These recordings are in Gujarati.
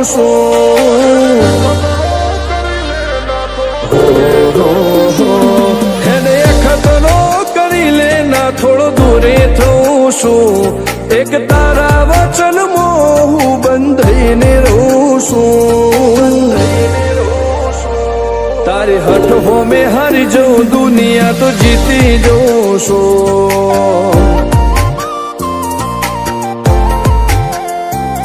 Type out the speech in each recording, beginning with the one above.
છું એને ખતરો કરી લે ના થોડો દૂરે થઉં છું એક તારા વચનમાં હું બંધાઈને રહું છું તારી હઠ હો મેં હારી જઉં દુનિયા તો જીતી જઉં છું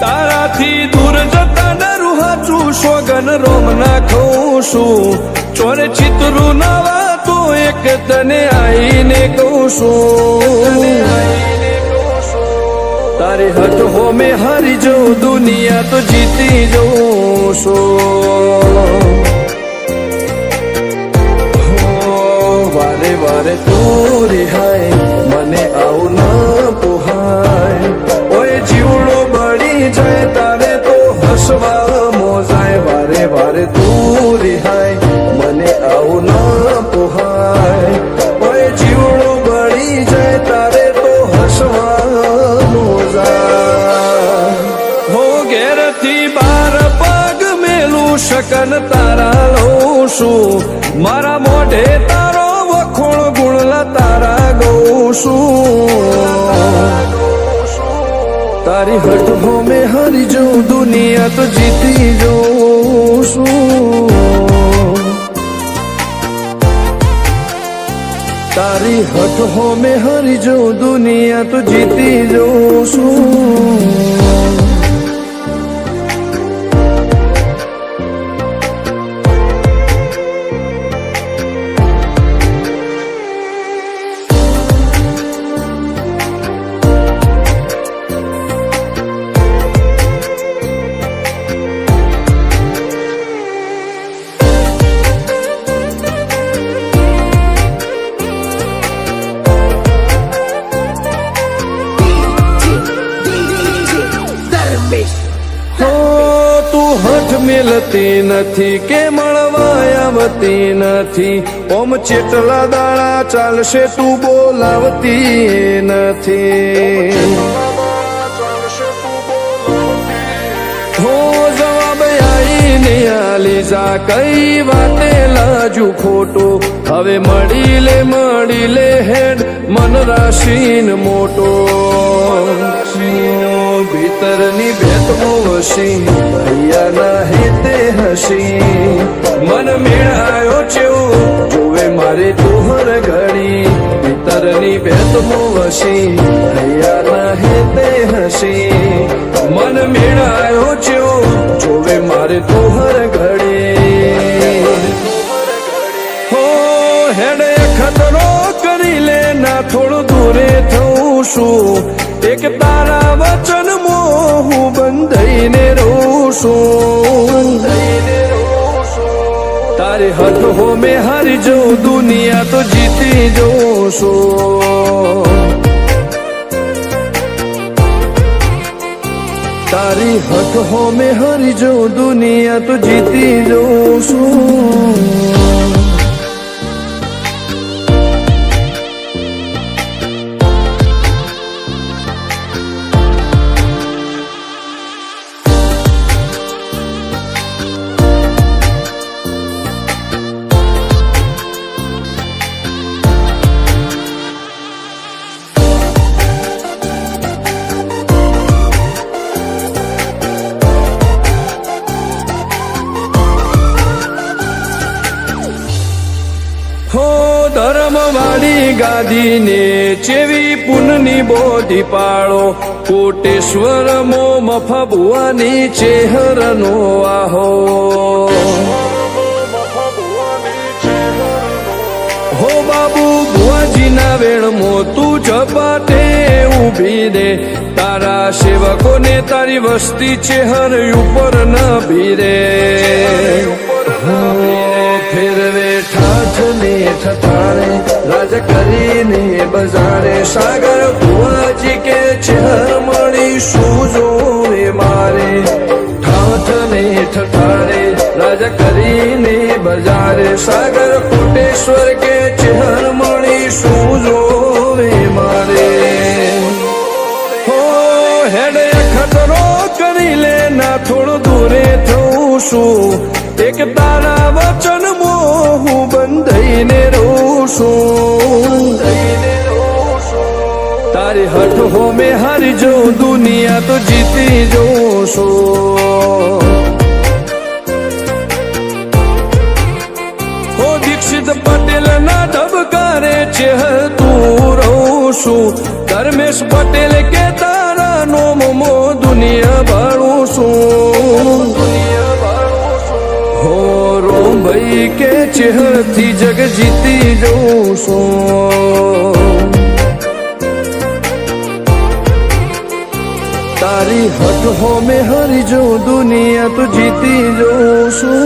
તારાથી દૂર જતા ડરું હાચું સોગન રોમ ના ખઉં છું ચોરે ચિતરું નવા તો એક તને આઈને કહું છું તારી હઠ હો મેં હારી જઉં દુનિયા તો જીતી જઉં છું વારે વારે તું રિહાય મને આવું ન પોહાય ઓય જીવડો બળી જાય તારે તો હસવા મોજાય વારે વારે તું રિહાય મને આવું ન પોહાય ઓય જીવડો બળી જાય તારે તો હસવા મોજાય હો ઘેરથી બાર પગ મેલું શકન તારા લઉં છું મારા મોઢે તારો વખોણ ગુણલા તારા ગઉં છું તારી હઠ હો મેં હારી જઉં દુનિયા તો જીતી જઉં છું તારી હઠ હો મેં હારી જઉં દુનિયા તો જીતી જઉં છું મેલતી નથી કે મળવા આવતી નથી ઓમ ચેટલા દાડા ચાલશે તું બોલાવતી નથી હો જવાબ આઈને આલી જા કઈ વાતે લાજુ ખોટો હવે મળી લે હેડ મન રાશીન મોટો ભીતરની ભેટમો વસી ભૈયા ના હેતે હસી મન મેળાયો ચેવો જોવે મારે તુહર ઘડી ભીતરની ભેટમો વસી ભૈયા ના હેતે હસી મન મેળાયો ચેવો જોવે મારે તુહર ઘડી હો હેડે ખતરો કરી લે ના થોડું દૂરે થઉં છું એક તારા વચનમાં હું બંધાઈને રહું છું તારી હઠ હો મેં હારી જઉં દુનિયા તો જીતી જઉં છું તારી હઠ હો મેં હારી જઉં દુનિયા તો જીતી જઉં છું ધર્મવાળી ગાદીને ચેવી પુનની બોધી પાળો કોટેશ્વર મો મફા ભુવાની ચેહરનો આહો હો બાબુ ભુવાજીના વેણમો તું ઝપાટે ઊભી દે તારા સેવકોને તારી વસ્તી ચેહર ઉપર ન ભીરે ફેરવે ઠાઠ ને ઠઠાણે રાજ કરીને બજારે સાગર ભુવાજી કે ચેહર મળી શું જોવે મારે ઠાઠ ને ઠઠાણે રાજ કરીને બજારે સાગર કોટેશ્વર કે ચેહર મળી શું જોવે મારે હો હેડે ખતરો કરી લે ના થોડું દૂરે છું એક તારા વચન હું બંધાઈને રહું છું તારી હઠ હો મેં હારી જઉં દુનિયા તો જીતી જઉં છું હો દીક્ષિત પટેલ ના ધબકારે છે તું રહું છું ધર્મેશ પટેલ કે તારા નોમો દુનિયા ભાળું છું હો રોમ ભાઈ કે ચેહરથી જગ જીતી જઉં છું તારી હઠ હો મેં હરી જો દુનિયા તો જીતી જઉં છું